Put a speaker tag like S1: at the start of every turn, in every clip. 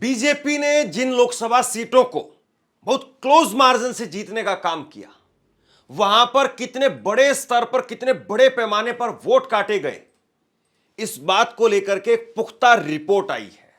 S1: BJP ने जिन लोकसभा सीटों को बहुत क्लोज मार्जिन से जीतने का काम किया, वहां पर कितने बड़े स्तर पर, कितने बड़े पैमाने पर वोट काटे गए, इस बात को लेकर के एक पुख्ता रिपोर्ट आई है।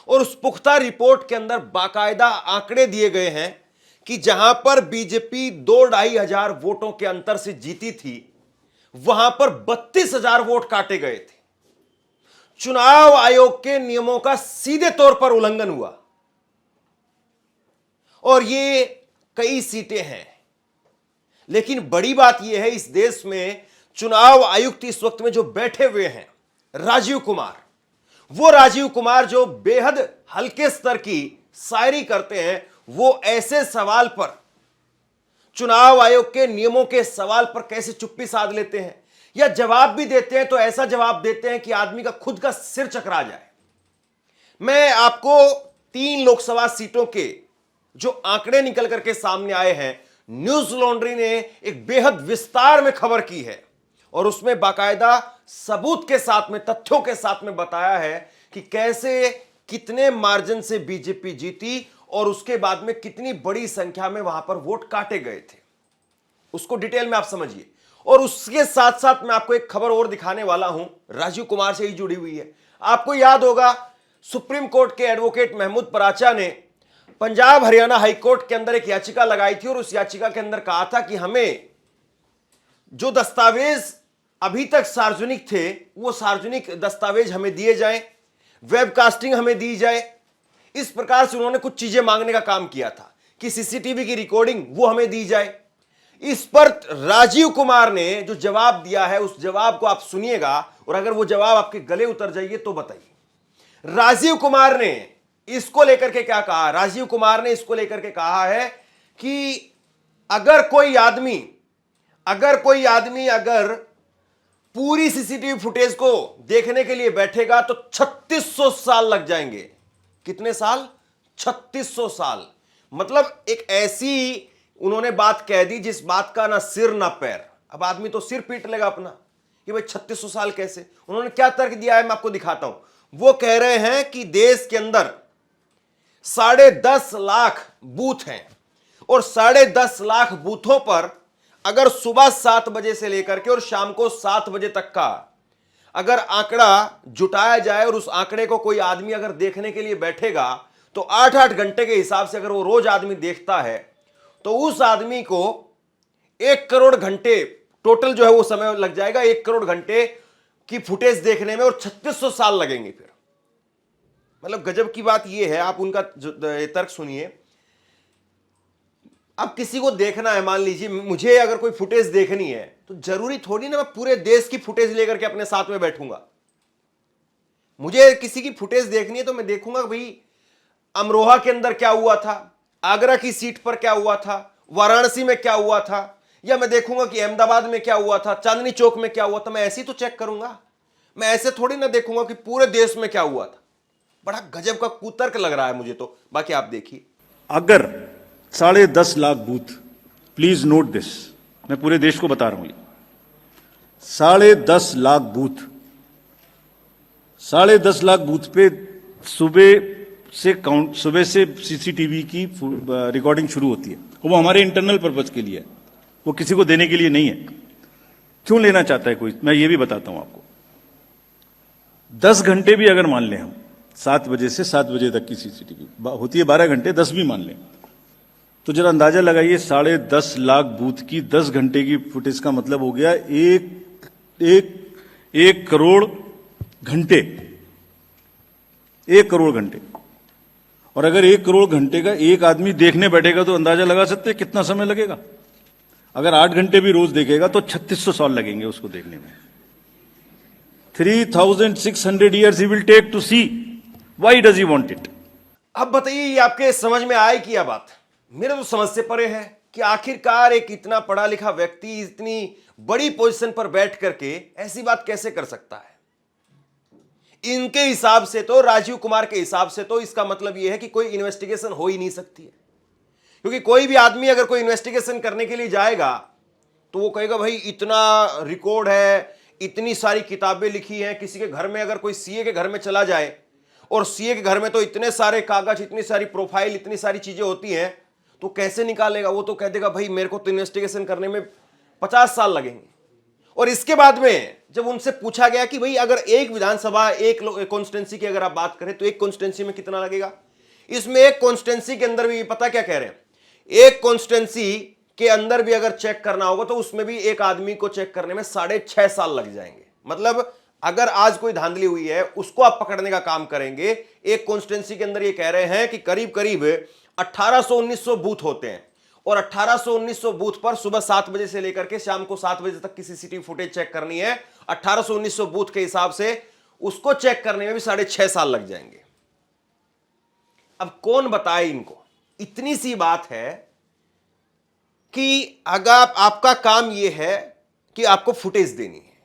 S1: और उस पुख्ता रिपोर्ट के अंदर बाकायदा आंकड़े दिए गए हैं कि जहां पर बीजेपी 2-2.5 हजार वोटों के अंतर से जीती थी, वहां पर 32,000 वोट काटे गए थे। चुनाव आयोग के नियमों का सीधे तौर पर उल्लंघन हुआ और ये कई सीटें हैं। लेकिन बड़ी बात यह है, इस देश में चुनाव आयुक्त इस वक्त में जो बैठे हुए हैं, राजीव कुमार, वो राजीव कुमार जो बेहद हल्के स्तर की शायरी करते हैं, वो ऐसे सवाल पर, चुनाव आयोग के नियमों के सवाल पर कैसे चुप्पी साध लेते हैं, या जवाब भी देते हैं तो ऐसा जवाब देते हैं कि आदमी का खुद का सिर चकरा जाए। मैं आपको 3 लोकसभा सीटों के जो आंकड़े निकल करके सामने आए हैं, न्यूज लॉन्ड्री ने एक बेहद विस्तार में खबर की है और उसमें बाकायदा सबूत के साथ में, तथ्यों के साथ में बताया है कि कैसे, कितने मार्जिन से बीजेपी जीती और उसके बाद में कितनी बड़ी संख्या में वहां पर वोट काटे गए थे। उसको डिटेल में आप समझिए। और उसके साथ साथ मैं आपको एक खबर और दिखाने वाला हूं, राजीव कुमार से ही जुड़ी हुई है। आपको याद होगा, सुप्रीम कोर्ट के एडवोकेट महमूद पराचा ने पंजाब हरियाणा हाईकोर्ट के अंदर एक याचिका लगाई थी और उस याचिका के अंदर कहा था कि हमें जो दस्तावेज अभी तक सार्वजनिक थे, वो सार्वजनिक दस्तावेज हमें दिए जाएं, वेबकास्टिंग हमें दी जाए। इस प्रकार से उन्होंने कुछ चीजें मांगने का काम किया था कि सीसीटीवी की रिकॉर्डिंग वो हमें दी जाए। इस पर राजीव कुमार ने जो जवाब दिया है, उस जवाब को आप सुनिएगा और अगर वो जवाब आपके गले उतर जाइए तो बताइए। राजीव कुमार ने इसको लेकर के क्या कहा? राजीव कुमार ने इसको लेकर के कहा है कि अगर कोई आदमी अगर पूरी सीसीटीवी फुटेज को देखने के लिए बैठेगा तो 3600 साल लग जाएंगे। कितने साल? 3600 साल। मतलब एक ऐसी उन्होंने बात कह दी जिस बात का ना सिर ना पैर। अब आदमी तो सिर पीट लेगा अपना कि भाई 3600 साल कैसे। उन्होंने क्या तर्क दिया है, मैं आपको दिखाता हूं। वो कह रहे हैं कि देश के अंदर 10.5 लाख बूथ हैं और 10.5 लाख बूथों पर अगर सुबह 7 बजे से लेकर के और शाम को 7 बजे तक का अगर आंकड़ा जुटाया जाए और उस आंकड़े को कोई आदमी अगर देखने के लिए बैठेगा तो 8-8 घंटे के हिसाब से अगर वो रोज आदमी देखता है तो उस आदमी को 1 करोड़ घंटे टोटल जो है वो समय लग जाएगा। 1 करोड़ घंटे की फुटेज देखने में और 3600 साल लगेंगे। फिर मतलब गजब की बात यह है, आप उनका तर्क सुनिए। अब किसी को देखना है, मान लीजिए मुझे अगर कोई फुटेज देखनी है तो जरूरी थोड़ी ना मैं पूरे देश की फुटेज लेकर के अपने साथ में बैठूंगा। मुझे किसी की फुटेज देखनी है तो मैं देखूंगा भाई अमरोहा के अंदर क्या हुआ था, आगरा की सीट पर क्या हुआ था, वाराणसी में क्या हुआ था, या मैं देखूंगा कि अहमदाबाद में क्या हुआ था, चांदनी चौक में क्या हुआ था। मैं ऐसे ही तो चेक करूंगा, मैं ऐसे थोड़ी ना देखूंगा कि पूरे देश में क्या हुआ था। बड़ा गजब का कुतर्क लग रहा है मुझे तो। बाकी आप देखिए।
S2: अगर 10.5 lakh booth, please note this, मैं पूरे देश को बता रहा हूं, 10.5 लाख बूथ, 10.5 लाख बूथ पे सुबह से सीसीटीवी की रिकॉर्डिंग शुरू होती है। वो हमारे इंटरनल पर्पज के लिए है, वो किसी को देने के लिए नहीं है। क्यों लेना चाहता है कोई, मैं ये भी बताता हूं आपको। 10 घंटे भी अगर मान लें हम, 7 बजे से 7 बजे तक की सीसीटीवी होती है, 12 घंटे, 10 भी मान लें, तो जरा अंदाजा लगाइए 10.5 लाख बूथ की 10 घंटे की फुटेज का मतलब हो गया 1 करोड़ घंटे। 1 करोड़ घंटे। और अगर 1 करोड़ घंटे का एक आदमी देखने बैठेगा तो अंदाजा लगा सकते हैं कितना समय लगेगा। अगर 8 घंटे भी रोज देखेगा तो 3600 साल लगेंगे उसको देखने में। 3600 years he will take to see. Why does he want it?
S1: अब बताइए, ये आपके समझ में आए कि यह बात मेरे तो समझ से परे है कि आखिरकार एक इतना पढ़ा लिखा व्यक्ति इतनी बड़ी पोजीशन पर बैठ करके ऐसी बात कैसे कर सकता है। इनके हिसाब से तो, राजीव कुमार के हिसाब से तो इसका मतलब यह है कि कोई इन्वेस्टिगेशन हो ही नहीं सकती है। क्योंकि कोई भी आदमी अगर कोई इन्वेस्टिगेशन करने के लिए जाएगा तो वो कहेगा भाई इतना रिकॉर्ड है, इतनी सारी किताबें लिखी हैं। किसी के घर में अगर कोई सीए के घर में चला जाए और सीए के घर में तो इतने सारे कागज, इतनी सारी प्रोफाइल, इतनी सारी चीजें होती हैं, तो कैसे निकालेगा? वो तो कह देगा भाई मेरे को तो इन्वेस्टिगेशन करने में 50 साल लगेंगे। और इसके बाद में जब उनसे पूछा गया कि भाई अगर एक विधानसभा, एक कॉन्स्टिट्यूंसी की अगर आप बात करें तो एक कॉन्स्टिट्यूंसी में कितना लगेगा? इसमें एक कॉन्स्टिट्यूंसी के अंदर भी पता क्या कह रहे हैं, एक कॉन्स्टिट्यूंसी के अंदर भी अगर चेक करना होगा तो उसमें भी एक आदमी को चेक करने में 6.5 साल लग जाएंगे। मतलब अगर आज कोई धांधली हुई है उसको आप पकड़ने का काम करेंगे। एक कॉन्स्टिट्यूंसी के अंदर ये कह रहे हैं कि करीब करीब 1800-1900 बूथ होते हैं और 1800-1900 बूथ पर सुबह 7 बजे से लेकर के शाम को 7 बजे तक की सीसीटीवी फुटेज चेक करनी है। 1800-1900 बूथ के हिसाब से उसको चेक करने में भी 6.5 साल लग जाएंगे। अब कौन बताए इनको? इतनी सी बात है कि अगर आपका काम यह है कि आपको फुटेज देनी है,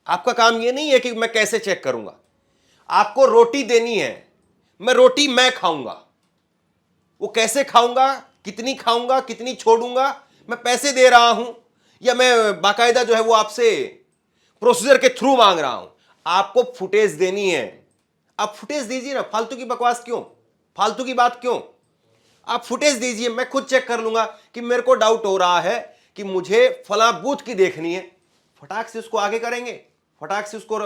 S1: आपका काम यह नहीं है कि मैं कैसे चेक करूंगा। आपको रोटी देनी है, रोटी मैं खाऊंगा, वो कैसे खाऊंगा, कितनी खाऊंगा, कितनी छोड़ूंगा, मैं पैसे दे रहा हूं या मैं बाकायदा जो है वो आपसे प्रोसीजर के थ्रू मांग रहा हूं। आपको फुटेज देनी है, आप फुटेज दीजिए ना। फालतू की बकवास क्यों, फालतू की बात क्यों? आप फुटेज दीजिए, मैं खुद चेक कर लूंगा कि मेरे को डाउट हो रहा है कि मुझे फला बूथ की देखनी है, फटाक से उसको आगे करेंगे, फटाक से उसको।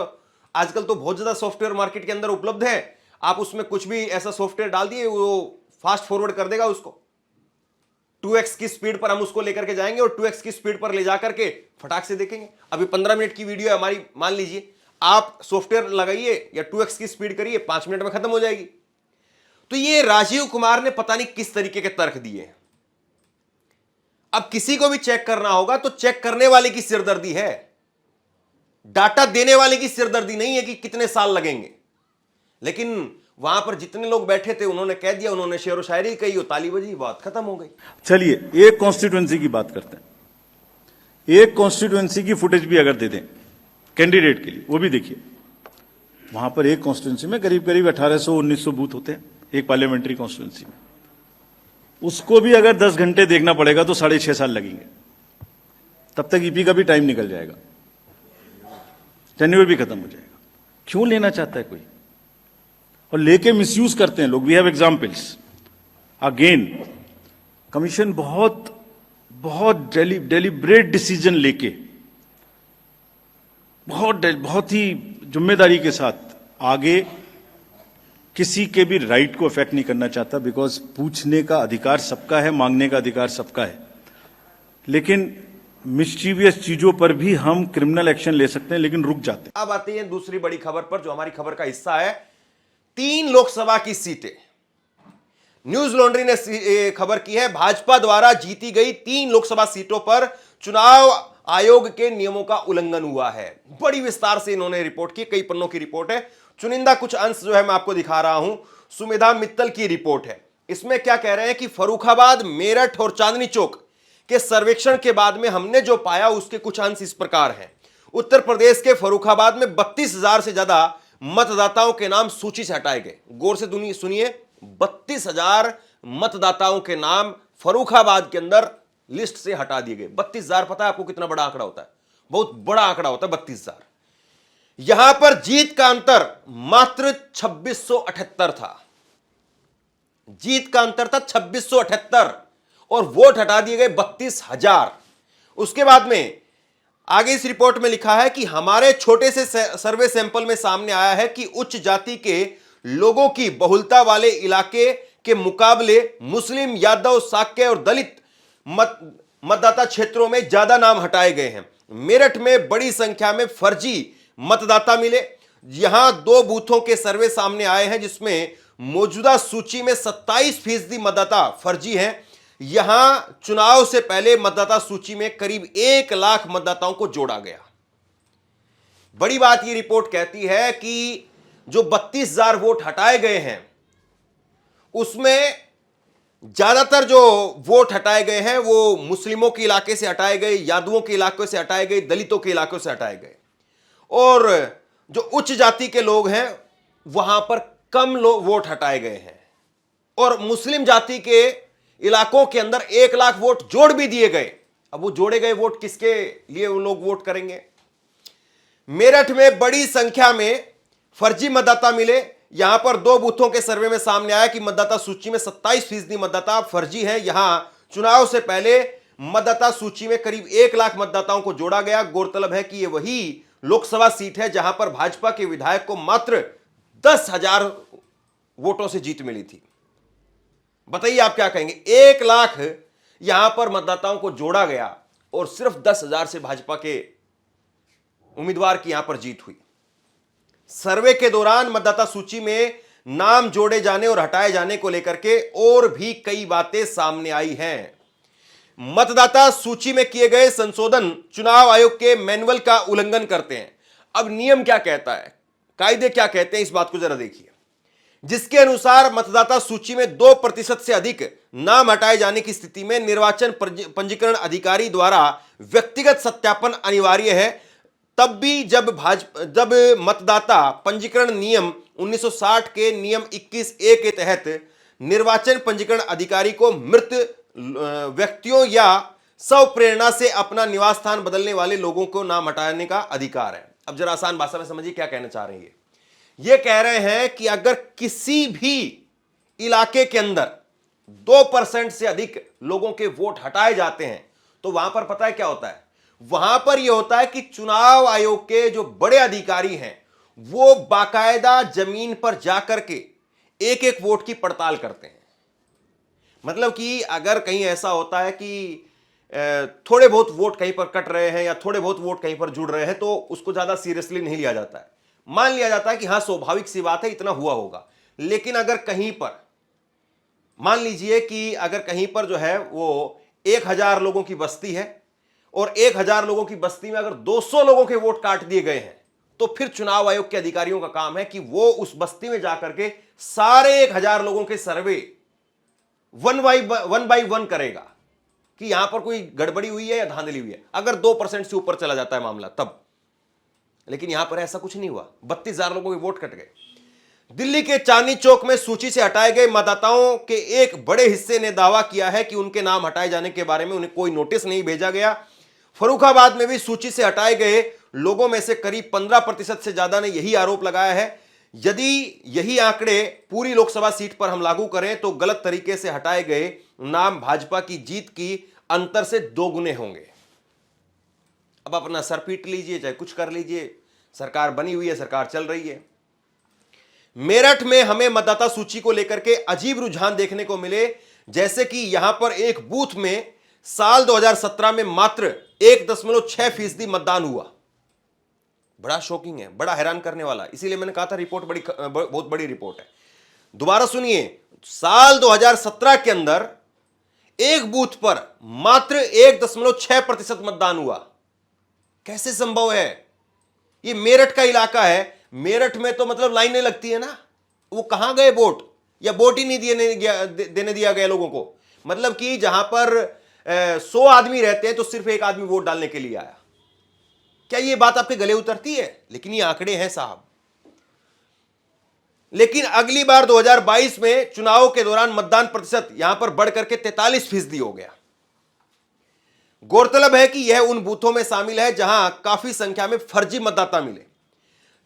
S1: आजकल तो बहुत ज्यादा सॉफ्टवेयर मार्केट के अंदर उपलब्ध है, आप उसमें कुछ भी ऐसा सॉफ्टवेयर डाल दिए वो फास्ट फॉरवर्ड कर देगा उसको। 2x की स्पीड पर हम उसको लेकर के जाएंगे और 2x की स्पीड पर ले जाकर के फटाक से देखेंगे। अभी 15 मिनट की वीडियो है हमारी, मान लीजिए आप सॉफ्टवेयर लगाइए या 2x की स्पीड करिए, 5 मिनट में खत्म हो जाएगी। तो ये राजीव कुमार ने पता नहीं किस तरीके के तर्क दिए हैं। अब किसी को भी चेक करना होगा तो चेक करने वाले की सिरदर्दी है, डाटा देने वाले की सिरदर्दी नहीं है कि कितने साल लगेंगे। लेकिन वहां पर जितने लोग बैठे थे उन्होंने कह दिया, उन्होंने शेर व शायरी कही, ताली बजी, बात खत्म हो गई।
S2: चलिए एक कॉन्स्टिट्यूएंसी की बात करते हैं। एक कॉन्स्टिट्यूएंसी की फुटेज भी अगर दे दें कैंडिडेट के लिए, वो भी देखिए। वहां पर एक कॉन्स्टिट्यूएंसी में करीब करीब 1800-1900 बूथ होते हैं, एक पार्लियामेंट्री कॉन्स्टिट्यूएंसी में। उसको भी अगर 10 घंटे देखना पड़ेगा तो 6.5 साल लगेंगे। तब तक ईपी का भी टाइम निकल जाएगा, टेन्योर भी खत्म हो जाएगा। क्यों लेना चाहता है कोई? और लेके मिसयूज करते हैं लोग। We have examples. Again commission बहुत डेलिब्रेट डिसीजन लेके, बहुत ही जिम्मेदारी के साथ आगे किसी के भी राइट को अफेक्ट नहीं करना चाहता, बिकॉज पूछने का अधिकार सबका है, मांगने का अधिकार सबका है। लेकिन मिस्चीवियस चीजों पर भी हम क्रिमिनल एक्शन ले सकते हैं, लेकिन रुक जाते हैं।
S1: अब आते हैं दूसरी बड़ी खबर पर, जो हमारी खबर का हिस्सा है। 3 लोकसभा की सीटें, न्यूज लॉन्ड्री ने खबर की है, भाजपा द्वारा जीती गई 3 लोकसभा सीटों पर चुनाव आयोग के नियमों का उल्लंघन हुआ है। बड़ी विस्तार से इन्होंने रिपोर्ट की, कई पन्नों की रिपोर्ट है। चुनिंदा कुछ अंश जो है मैं आपको दिखा रहा हूं। सुमेधा मित्तल की रिपोर्ट है। इसमें क्या कह रहे हैं कि फर्रुखाबाद, मेरठ और चांदनी चौक के सर्वेक्षण के बाद में हमने जो पाया उसके कुछ अंश इस प्रकार हैं। उत्तर प्रदेश के फर्रुखाबाद में 32,000 से ज्यादा मतदाताओं के नाम सूची से हटाए गए। गौर से सुनिए, 32,000 मतदाताओं के नाम फर्रुखाबाद के अंदर लिस्ट से हटा दिए गए। 32,000 पता है आपको कितना बड़ा आंकड़ा होता है? बहुत बड़ा आंकड़ा होता है 32,000। यहां पर जीत का अंतर मात्र 2678 था। जीत का अंतर था 2678 और वोट हटा दिए गए 32,000। उसके बाद में आगे इस रिपोर्ट में लिखा है कि हमारे छोटे से सर्वे सैंपल में सामने आया है कि उच्च जाति के लोगों की बहुलता वाले इलाके के मुकाबले मुस्लिम, यादव, साक्य और दलित मतदाता क्षेत्रों में ज्यादा नाम हटाए गए हैं। मेरठ में बड़ी संख्या में फर्जी मतदाता मिले। यहां 2 बूथों के सर्वे सामने आए हैं जिसमें मौजूदा सूची में 27% मतदाता फर्जी हैं। यहां चुनाव से पहले मतदाता सूची में करीब 1 लाख मतदाताओं को जोड़ा गया। बड़ी बात यह रिपोर्ट कहती है कि जो 32,000 वोट हटाए गए हैं उसमें ज्यादातर जो वोट हटाए गए हैं वो मुस्लिमों के इलाके से हटाए गए, यादवों के इलाकों से हटाए गए, दलितों के इलाकों से हटाए गए। और जो उच्च जाति के लोग हैं वहां पर कम वोट हटाए गए हैं। और मुस्लिम जाति के इलाकों के अंदर 1 लाख वोट जोड़ भी दिए गए। अब वो जोड़े गए वोट किसके लिए वो लोग वोट करेंगे? मेरठ में बड़ी संख्या में फर्जी मतदाता मिले। यहां पर 2 बूथों के सर्वे में सामने आया कि मतदाता सूची में 27% मतदाता फर्जी है। यहां चुनाव से पहले मतदाता सूची में करीब 1 लाख मतदाताओं को जोड़ा गया। गौरतलब है कि यह वही लोकसभा सीट है जहां पर भाजपा के विधायक को मात्र 10,000 वोटों से जीत मिली थी। बताइए आप क्या कहेंगे? 1 लाख यहां पर मतदाताओं को जोड़ा गया और सिर्फ 10,000 से भाजपा के उम्मीदवार की यहां पर जीत हुई। सर्वे के दौरान मतदाता सूची में नाम जोड़े जाने और हटाए जाने को लेकर के और भी कई बातें सामने आई हैं। मतदाता सूची में किए गए संशोधन चुनाव आयोग के मैनुअल का उल्लंघन करते हैं। अब नियम क्या कहता है, कायदे क्या कहते हैं, इस बात को जरा देखिए। जिसके अनुसार मतदाता सूची में 2% से अधिक नाम हटाए जाने की स्थिति में निर्वाचन पंजीकरण अधिकारी द्वारा व्यक्तिगत सत्यापन अनिवार्य है। तब भी जब मतदाता पंजीकरण नियम 1960 के नियम 21A के तहत निर्वाचन पंजीकरण अधिकारी को मृत व्यक्तियों या स्व प्रेरणा से अपना निवास स्थान बदलने वाले लोगों को नाम हटाने का अधिकार है। अब जरा आसान भाषा में समझिए क्या कहना चाह रहे हैं। ये कह रहे हैं कि अगर किसी भी इलाके के अंदर 2% से अधिक लोगों के वोट हटाए जाते हैं तो वहां पर पता है क्या होता है? वहां पर यह होता है कि चुनाव आयोग के जो बड़े अधिकारी हैं वो बाकायदा जमीन पर जाकर के एक एक वोट की पड़ताल करते हैं। मतलब कि अगर कहीं ऐसा होता है कि थोड़े बहुत वोट कहीं पर कट रहे हैं या थोड़े बहुत वोट कहीं पर जुड़ रहे हैं तो उसको ज्यादा सीरियसली नहीं लिया जाता है। मान लिया जाता है कि हां स्वाभाविक सी बात है, इतना हुआ होगा। लेकिन अगर कहीं पर मान लीजिए कि अगर कहीं पर जो है वो 1000 लोगों की बस्ती है और 1000 लोगों की बस्ती में अगर 200 लोगों के वोट काट दिए गए हैं तो फिर चुनाव आयोग के अधिकारियों का काम है कि वो उस बस्ती में जाकर के सारे 1000 लोगों के सर्वे वन बाई वन करेगा कि यहां पर कोई गड़बड़ी हुई है या धांधली हुई है। अगर 2% से ऊपर चला जाता है मामला तब। लेकिन यहां पर ऐसा कुछ नहीं हुआ, 32,000 लोगों के वोट कट गए। दिल्ली के चांदनी चौक में सूची से हटाए गए मतदाताओं के एक बड़े हिस्से ने दावा किया है कि उनके नाम हटाए जाने के बारे में उन्हें कोई नोटिस नहीं भेजा गया। फर्रुखाबाद में भी सूची से हटाए गए लोगों में से करीब 15% से ज्यादा ने यही आरोप लगाया है। यदि यही आंकड़े पूरी लोकसभा सीट पर हम लागू करें तो गलत तरीके से हटाए गए नाम भाजपा की जीत की अंतर से 2 गुने होंगे। अब अपना सर पीट लीजिए, चाहे कुछ कर लीजिए, सरकार बनी हुई है, सरकार चल रही है। मेरठ में हमें मतदाता सूची को लेकर के अजीब रुझान देखने को मिले, जैसे कि यहां पर एक बूथ में साल 2017 में मात्र 1.6% मतदान हुआ। बड़ा शॉकिंग है, बड़ा हैरान करने वाला। इसीलिए मैंने कहा था रिपोर्ट बहुत बड़ी रिपोर्ट है। दोबारा सुनिए, साल 2017 के अंदर एक बूथ पर मात्र 1.6% मतदान हुआ। कैसे संभव है? ये मेरठ का इलाका है, मेरठ में तो मतलब लाइनें लगती है ना। वो कहां गए वोट, या वोट ही नहीं देने दिया गया लोगों को। मतलब कि जहां पर 100 आदमी रहते हैं तो सिर्फ एक आदमी वोट डालने के लिए आया। क्या ये बात आपके गले उतरती है? लेकिन ये आंकड़े हैं साहब। लेकिन अगली बार 2022 में चुनाव के दौरान मतदान प्रतिशत यहां पर बढ़कर के 43% हो गया। गौरतलब है कि यह उन बूथों में शामिल है जहां काफी संख्या में फर्जी मतदाता मिले।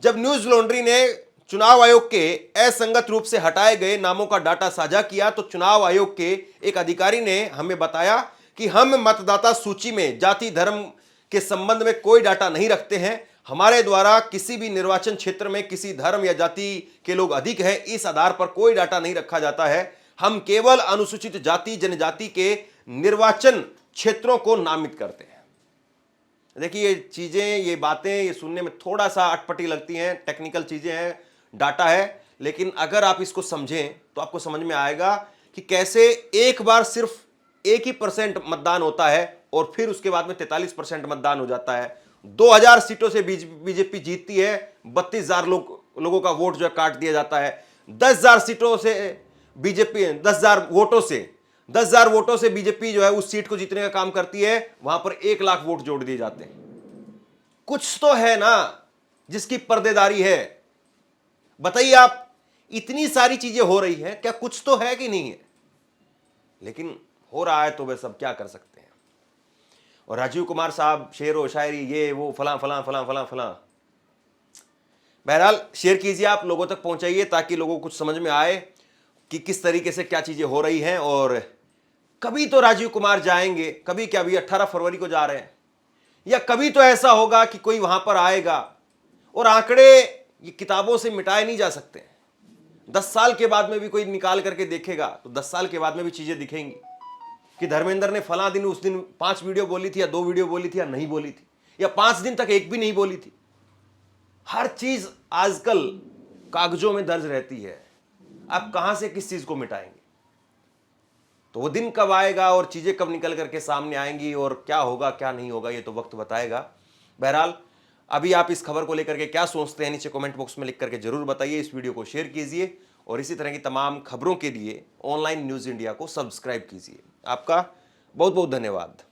S1: जब न्यूज लॉन्ड्री ने चुनाव आयोग के असंगत रूप से हटाए गए नामों का डाटा साझा किया तो चुनाव आयोग के एक अधिकारी ने हमें बताया कि हम मतदाता सूची में जाति धर्म के संबंध में कोई डाटा नहीं रखते हैं। हमारे द्वारा किसी भी निर्वाचन क्षेत्र में किसी धर्म या जाति के लोग अधिक हैं, इस आधार पर कोई डाटा नहीं रखा जाता है। हम केवल अनुसूचित जाति जनजाति के निर्वाचन क्षेत्रों को नामित करते हैं। देखिए ये चीजें, ये बातें, ये सुनने में थोड़ा सा अटपटी लगती हैं, टेक्निकल चीजें हैं, डाटा है, लेकिन अगर आप इसको समझें तो आपको समझ में आएगा कि कैसे एक बार सिर्फ 1% मतदान होता है और फिर उसके बाद में 43% मतदान हो जाता है। 2000 सीटों से बीजेपी जीतती है, 32,000 लोगों का वोट जो है काट दिया जाता है। 10,000 सीटों से बीजेपी 10,000 वोटों से बीजेपी जो है उस सीट को जीतने का काम करती है। वहां पर 1 लाख वोट जोड़ दिए जाते हैं। कुछ तो है ना जिसकी पर्देदारी है। बताइए आप, इतनी सारी चीजें हो रही हैं, क्या कुछ तो है कि नहीं है? लेकिन हो रहा है तो वे सब क्या कर सकते हैं। और राजीव कुमार साहब शेर व शायरी, ये वो फलां फलां फलां फलां फलां, बहरहाल शेयर कीजिए, आप लोगों तक पहुंचाइए ताकि लोगों को कुछ समझ में आए कि किस तरीके से क्या चीजें हो रही हैं। और कभी तो राजीव कुमार जाएंगे, कभी क्या, अभी 18 फरवरी को जा रहे हैं, या कभी तो ऐसा होगा कि कोई वहां पर आएगा। और आंकड़े ये किताबों से मिटाए नहीं जा सकते। 10 साल के बाद में भी कोई निकाल करके देखेगा तो 10 साल के बाद में भी चीजें दिखेंगी कि धर्मेंद्र ने फला दिन उस दिन 5 वीडियो बोली थी, या 2 वीडियो बोली थी, या नहीं बोली थी, या 5 दिन तक एक भी नहीं बोली थी। हर चीज आजकल कागजों में दर्ज रहती है। आप कहां से किस चीज को मिटाएंगे? तो वो दिन कब आएगा और चीजें कब निकल करके सामने आएंगी और क्या होगा क्या नहीं होगा, ये तो वक्त बताएगा। बहरहाल अभी आप इस खबर को लेकर के क्या सोचते हैं, नीचे कमेंट बॉक्स में लिख करके जरूर बताइए। इस वीडियो को शेयर कीजिए और इसी तरह की तमाम खबरों के लिए ऑनलाइन न्यूज इंडिया को सब्सक्राइब कीजिए। आपका बहुत बहुत धन्यवाद।